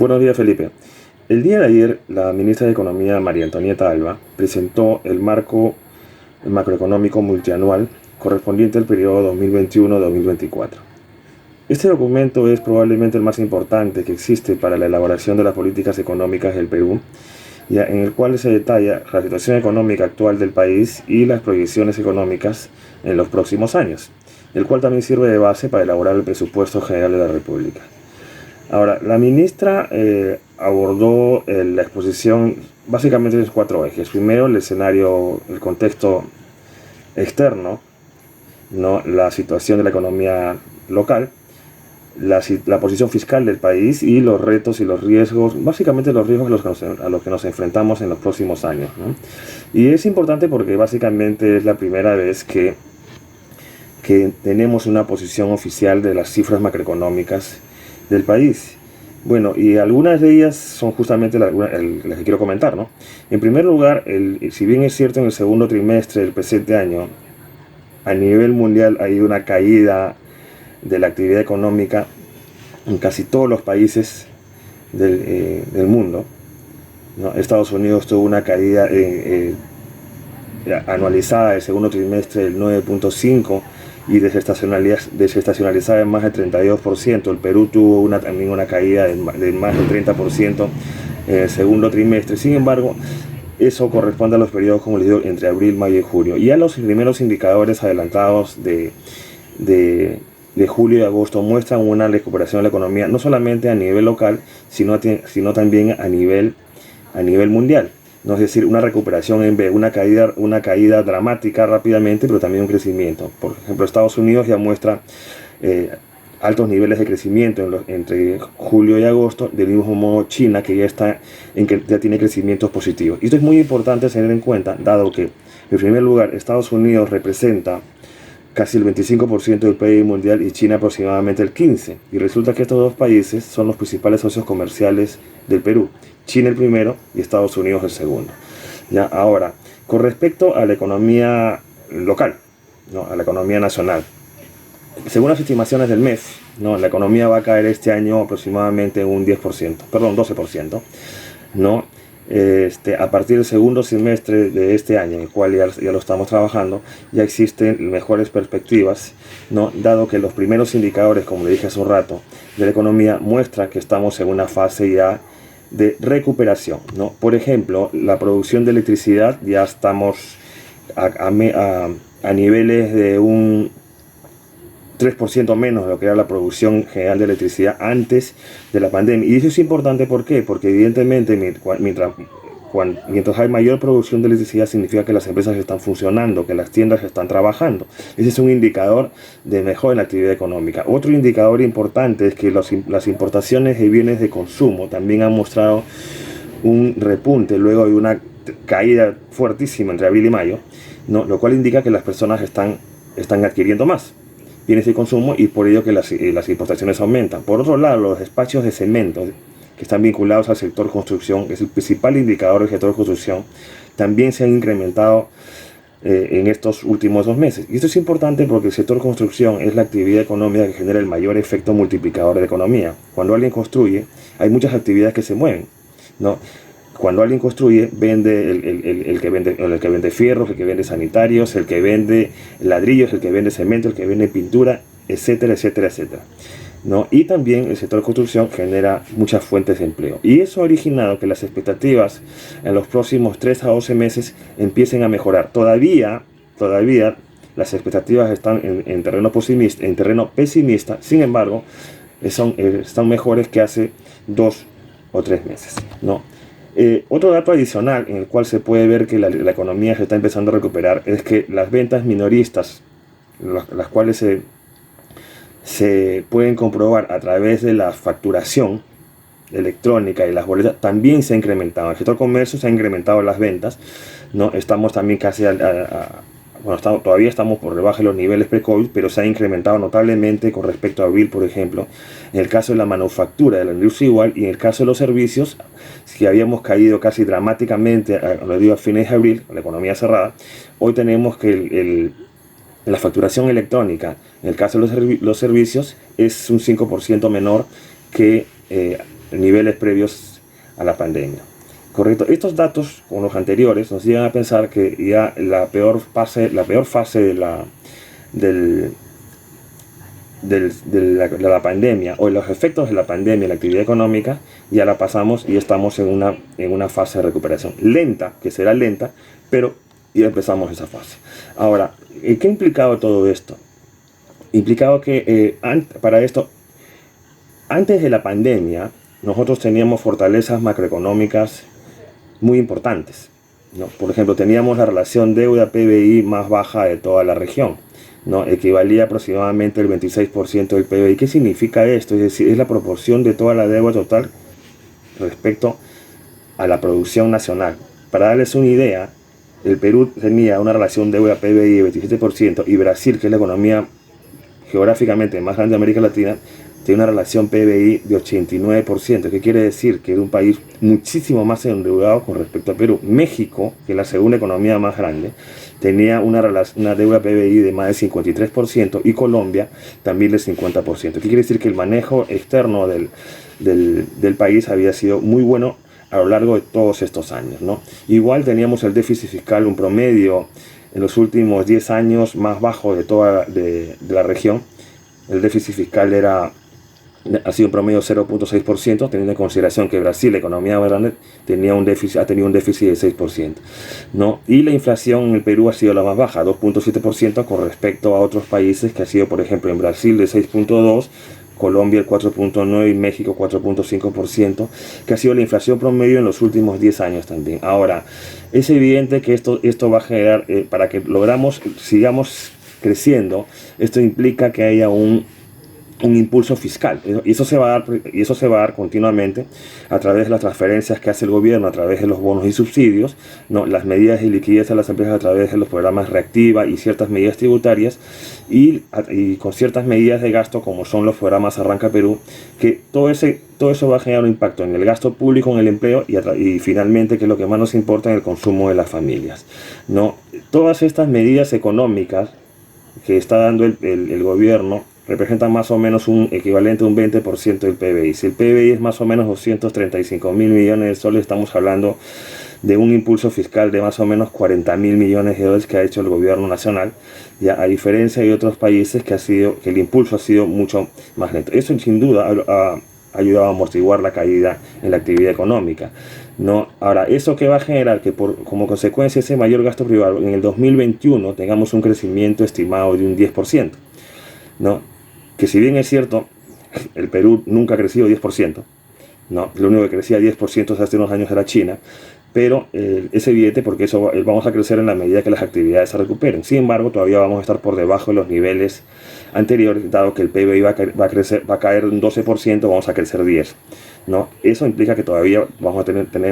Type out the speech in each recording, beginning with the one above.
Buenos días, Felipe. El día de ayer, la ministra de Economía, María Antonieta Alba, presentó el marco macroeconómico multianual correspondiente al periodo 2021-2024. Este documento es probablemente el más importante que existe para la elaboración de las políticas económicas del Perú, ya en el cual se detalla la situación económica actual del país y las proyecciones económicas en los próximos años, el cual también sirve de base para elaborar el presupuesto general de la República. Ahora, la ministra abordó la exposición básicamente en cuatro ejes. Primero, el escenario, el contexto externo, ¿no? La situación de la economía local, la posición fiscal del país y los retos y los riesgos, básicamente los riesgos a los que nos enfrentamos en los próximos años, ¿no? Y es importante porque básicamente es la primera vez que tenemos una posición oficial de las cifras macroeconómicas del país. Bueno, y algunas de ellas son justamente las que quiero comentar, ¿no? En primer lugar, si bien es cierto en el segundo trimestre del presente año, a nivel mundial hay una caída de la actividad económica en casi todos los países del mundo, ¿no? Estados Unidos tuvo una caída anualizada del segundo trimestre del 9.5% y desestacionalizada en más del 32%. El Perú tuvo también una caída de más del 30% en el segundo trimestre. Sin embargo, eso corresponde a los periodos, como les digo, entre abril, mayo y junio. Ya los primeros indicadores adelantados de julio y agosto muestran una recuperación de la economía, no solamente a nivel local, sino también a nivel mundial. No es decir, una recuperación en B, una caída dramática rápidamente, pero también un crecimiento. Por ejemplo, Estados Unidos ya muestra altos niveles de crecimiento entre julio y agosto, del mismo modo China, que ya tiene crecimientos positivos. Y esto es muy importante tener en cuenta, dado que, en primer lugar, Estados Unidos representa casi el 25% del PIB mundial y China aproximadamente el 15%. Y resulta que estos dos países son los principales socios comerciales del Perú. China el primero y Estados Unidos el segundo. Ya, ahora, con respecto a la economía local, ¿no? A la economía nacional, según las estimaciones del MEF, ¿no? La economía va a caer este año aproximadamente un 12%, ¿no? A partir del segundo semestre de este año, en el cual ya lo estamos trabajando, ya existen mejores perspectivas, ¿no? Dado que los primeros indicadores, como le dije hace un rato, de la economía muestran que estamos en una fase ya de recuperación, ¿no? Por ejemplo, la producción de electricidad ya estamos a niveles de un 3% menos de lo que era la producción general de electricidad antes de la pandemia. Y eso es importante, ¿por qué? Porque evidentemente mientras hay mayor producción de electricidad significa que las empresas están funcionando, que las tiendas están trabajando. Ese es un indicador de mejora en la actividad económica. Otro indicador importante es que las importaciones de bienes de consumo también han mostrado un repunte luego de una caída fuertísima entre abril y mayo, ¿no? Lo cual indica que las personas están adquiriendo más bienes de consumo y por ello que las importaciones aumentan. Por otro lado, los despachos de cemento que están vinculados al sector construcción, que es el principal indicador del sector construcción, también se han incrementado en estos últimos 2 meses. Y esto es importante porque el sector construcción es la actividad económica que genera el mayor efecto multiplicador de la economía. Cuando alguien construye, hay muchas actividades que se mueven, ¿no? Cuando alguien construye, vende el que vende fierros, el que vende sanitarios, el que vende ladrillos, el que vende cemento, el que vende pintura, etcétera, etcétera, etcétera, ¿no? Y también el sector de construcción genera muchas fuentes de empleo. Y eso ha originado que las expectativas en los próximos 3 a 12 meses empiecen a mejorar. Todavía las expectativas están en terreno pesimista, sin embargo, están mejores que hace 2 o 3 meses, ¿no? Otro dato adicional en el cual se puede ver que la economía se está empezando a recuperar es que las ventas minoristas, las cuales se pueden comprobar a través de la facturación electrónica y las boletas, también se ha incrementado. En el sector comercio se han incrementado las ventas, ¿no? Estamos también casi todavía estamos por debajo de los niveles pre-COVID, pero se ha incrementado notablemente con respecto a abril, por ejemplo. En el caso de la manufactura, de la industria igual, y en el caso de los servicios, si habíamos caído casi dramáticamente a fines de abril, la economía cerrada, hoy tenemos que la facturación electrónica, en el caso de los servicios, es un 5% menor que niveles previos a la pandemia. Correcto. Estos datos, con los anteriores, nos llevan a pensar que ya la peor fase de la pandemia, o los efectos de la pandemia en la actividad económica, ya la pasamos y estamos en una fase de recuperación lenta, que será lenta, pero ya empezamos esa fase. Ahora, ¿qué ha implicado todo esto? Implicado que para esto, antes de la pandemia, nosotros teníamos fortalezas macroeconómicas muy importantes, ¿no? Por ejemplo, teníamos la relación deuda-PBI más baja de toda la región, ¿no? Equivalía aproximadamente el 26% del PBI. ¿Qué significa esto? Es decir, es la proporción de toda la deuda total respecto a la producción nacional. Para darles una idea, el Perú tenía una relación deuda-PBI de 27% y Brasil, que es la economía geográficamente más grande de América Latina, tiene una relación PBI de 89%. ¿Qué quiere decir? Que era un país muchísimo más endeudado con respecto a Perú. México, que es la segunda economía más grande, tenía una deuda PBI de más del 53% y Colombia también del 50%. ¿Qué quiere decir? Que el manejo externo del país había sido muy bueno a lo largo de todos estos años, ¿no? Igual teníamos el déficit fiscal, un promedio en los últimos 10 años más bajo de la región. El déficit fiscal ha sido un promedio 0.6%, teniendo en consideración que Brasil, la economía más grande, ha tenido un déficit de 6%, ¿no? Y la inflación en el Perú ha sido la más baja, 2.7%, con respecto a otros países que ha sido, por ejemplo, en Brasil de 6.2%, Colombia el 4.9% y México 4.5%, que ha sido la inflación promedio en los últimos 10 años también. Ahora, es evidente que esto va a generar, para que sigamos creciendo, esto implica que haya un impulso fiscal, y eso se va a dar continuamente a través de las transferencias que hace el gobierno, a través de los bonos y subsidios, ¿no? Las medidas de liquidez a las empresas a través de los programas Reactiva y ciertas medidas tributarias, y con ciertas medidas de gasto como son los programas Arranca Perú, que todo eso va a generar un impacto en el gasto público, en el empleo y finalmente, que es lo que más nos importa, en el consumo de las familias, ¿no? Todas estas medidas económicas que está dando el gobierno representan más o menos un equivalente a un 20% del PBI. Si el PBI es más o menos 235.000 millones de soles, estamos hablando de un impulso fiscal de más o menos 40.000 millones de dólares que ha hecho el gobierno nacional, ya a diferencia de otros países que el impulso ha sido mucho más lento. Eso sin duda ha ayudado a amortiguar la caída en la actividad económica, ¿no? Ahora, ¿eso qué va a generar? Que como consecuencia de ese mayor gasto privado, en el 2021 tengamos un crecimiento estimado de un 10%, ¿no? Que si bien es cierto, el Perú nunca ha crecido 10%, ¿no? Lo único que crecía 10% hace unos años era China, pero es evidente porque vamos a crecer en la medida que las actividades se recuperen. Sin embargo, todavía vamos a estar por debajo de los niveles anteriores, dado que el PIB va a caer un 12%, vamos a crecer 10%, ¿no? Eso implica que todavía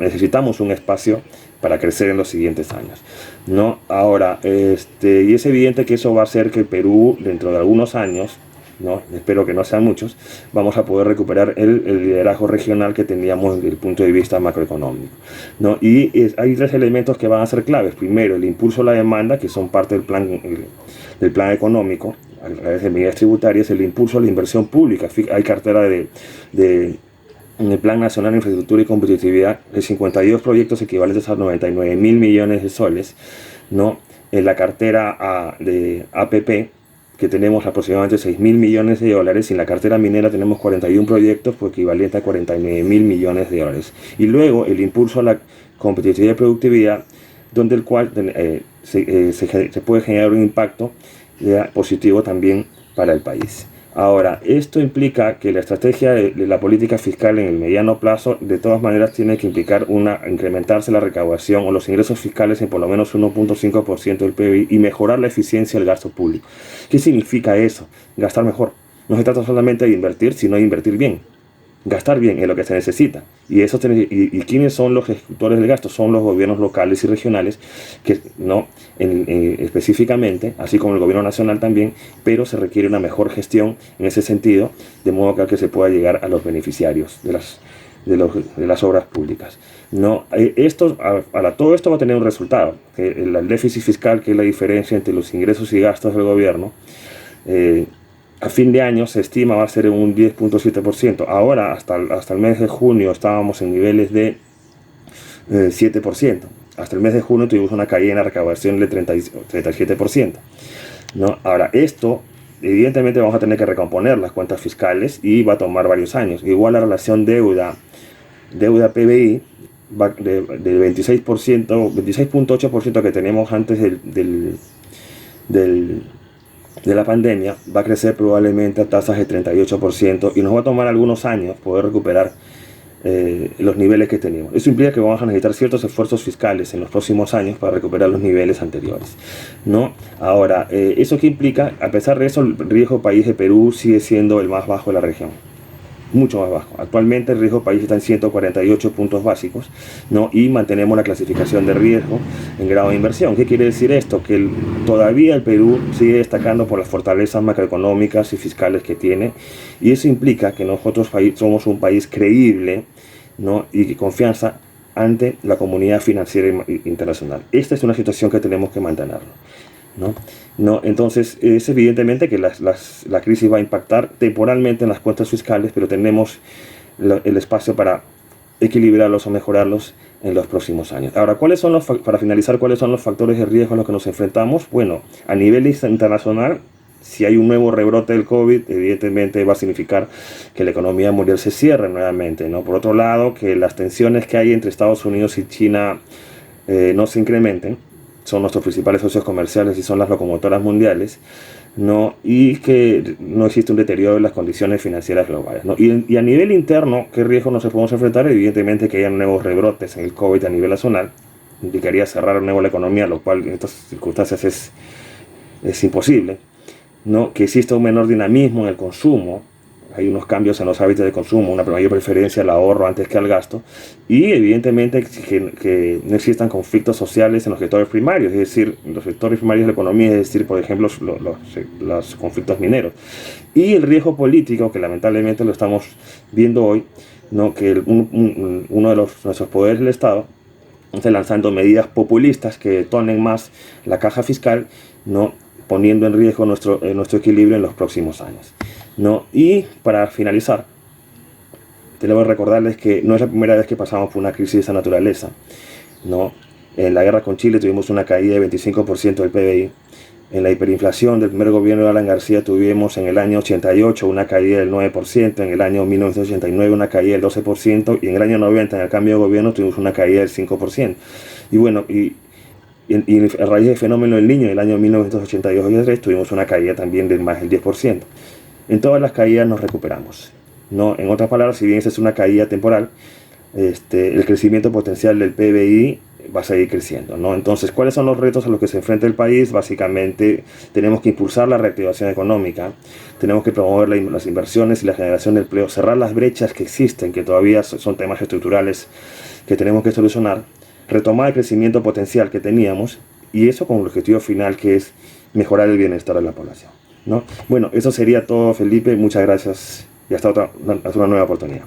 necesitamos un espacio para crecer en los siguientes años, ¿no? Ahora, y es evidente que eso va a hacer que el Perú, dentro de algunos años, ¿no? Espero que no sean muchos, vamos a poder recuperar el liderazgo regional que teníamos desde el punto de vista macroeconómico, ¿no? Y hay tres elementos que van a ser claves. Primero, el impulso a la demanda, que son parte del plan económico a través de medidas tributarias. El impulso a la inversión pública. Hay cartera en el Plan Nacional de Infraestructura y Competitividad de 52 proyectos equivalentes a 99.000 millones de soles, ¿no? En la cartera de APP, que tenemos aproximadamente 6.000 millones de dólares, y en la cartera minera tenemos 41 proyectos por equivalente a 49.000 millones de dólares. Y luego el impulso a la competitividad y productividad, donde el cual se puede generar un impacto positivo también para el país. Ahora, esto implica que la estrategia de la política fiscal en el mediano plazo, de todas maneras, tiene que implicar incrementarse la recaudación o los ingresos fiscales en por lo menos 1.5% del PIB y mejorar la eficiencia del gasto público. ¿Qué significa eso? Gastar mejor. No se trata solamente de invertir, sino de invertir bien. Gastar bien es lo que se necesita. Y ¿quiénes son los ejecutores del gasto? Son los gobiernos locales y regionales, que no específicamente, así como el gobierno nacional también, pero se requiere una mejor gestión en ese sentido, de modo que se pueda llegar a los beneficiarios de las obras públicas, ¿no? Todo esto va a tener un resultado, que el déficit fiscal, que es la diferencia entre los ingresos y gastos del gobierno, a fin de año se estima va a ser un 10.7%. Ahora, hasta el mes de junio, estábamos en niveles de 7%. Hasta el mes de junio tuvimos una caída en la recaudación del 37%. ¿No? Ahora, esto, evidentemente, vamos a tener que recomponer las cuentas fiscales y va a tomar varios años. Igual la relación deuda-PBI va del 26%, 26.8% que tenemos antes de la pandemia, va a crecer probablemente a tasas de 38% y nos va a tomar algunos años poder recuperar los niveles que teníamos. Eso implica que vamos a necesitar ciertos esfuerzos fiscales en los próximos años para recuperar los niveles anteriores, ¿no? Ahora, ¿eso qué implica? A pesar de eso, el riesgo país de Perú sigue siendo el más bajo de la región. Mucho más bajo. Actualmente el riesgo país está en 148 puntos básicos, ¿no? Y mantenemos la clasificación de riesgo en grado de inversión. ¿Qué quiere decir esto? Que todavía el Perú sigue destacando por las fortalezas macroeconómicas y fiscales que tiene, y eso implica que nosotros somos un país creíble, ¿no? Y que confianza ante la comunidad financiera internacional. Esta es una situación que tenemos que mantenerlo, ¿no? No, entonces es evidentemente que la crisis va a impactar temporalmente en las cuentas fiscales, pero tenemos el espacio para equilibrarlos o mejorarlos en los próximos años. Ahora, para finalizar, ¿cuáles son los factores de riesgo a los que nos enfrentamos? Bueno, a nivel internacional, si hay un nuevo rebrote del COVID, evidentemente va a significar que la economía mundial se cierre nuevamente, ¿no? Por otro lado, que las tensiones que hay entre Estados Unidos y China no se incrementen. Son nuestros principales socios comerciales y son las locomotoras mundiales, ¿no? Y que no existe un deterioro de las condiciones financieras globales, ¿no? Y a nivel interno, ¿qué riesgos nos podemos enfrentar? Evidentemente que hayan nuevos rebrotes en el COVID a nivel nacional, indicaría cerrar de nuevo la economía, lo cual en estas circunstancias es imposible, ¿no? Que exista un menor dinamismo en el consumo. Hay unos cambios en los hábitos de consumo, una mayor preferencia al ahorro antes que al gasto, y evidentemente que no existan conflictos sociales en los sectores primarios, es decir, los sectores primarios de la economía, es decir, por ejemplo, los conflictos mineros. Y el riesgo político, que lamentablemente lo estamos viendo hoy, ¿no? Que uno de nuestros poderes del Estado está lanzando medidas populistas que detonen más la caja fiscal, ¿no? Poniendo en riesgo nuestro equilibrio en los próximos años, ¿no? Y para finalizar, tenemos que recordarles que no es la primera vez que pasamos por una crisis de esa naturaleza, ¿no? En la guerra con Chile tuvimos una caída de 25% del PBI. En la hiperinflación del primer gobierno de Alan García tuvimos en el año 88 una caída del 9%, en el año 1989 una caída del 12%, y en el año 90, en el cambio de gobierno, tuvimos una caída del 5%. Y bueno, y a raíz del fenómeno del Niño en el año 1982 tuvimos una caída también de más del 10%. En todas las caídas nos recuperamos, ¿no? En otras palabras, si bien esa es una caída temporal, el crecimiento potencial del PBI va a seguir creciendo, ¿no? Entonces, ¿cuáles son los retos a los que se enfrenta el país? Básicamente, tenemos que impulsar la reactivación económica, tenemos que promover las inversiones y la generación de empleo, cerrar las brechas que existen, que todavía son temas estructurales que tenemos que solucionar, retomar el crecimiento potencial que teníamos, y eso con el objetivo final, que es mejorar el bienestar de la población, ¿no? Bueno, eso sería todo, Felipe. Muchas gracias y hasta una nueva oportunidad.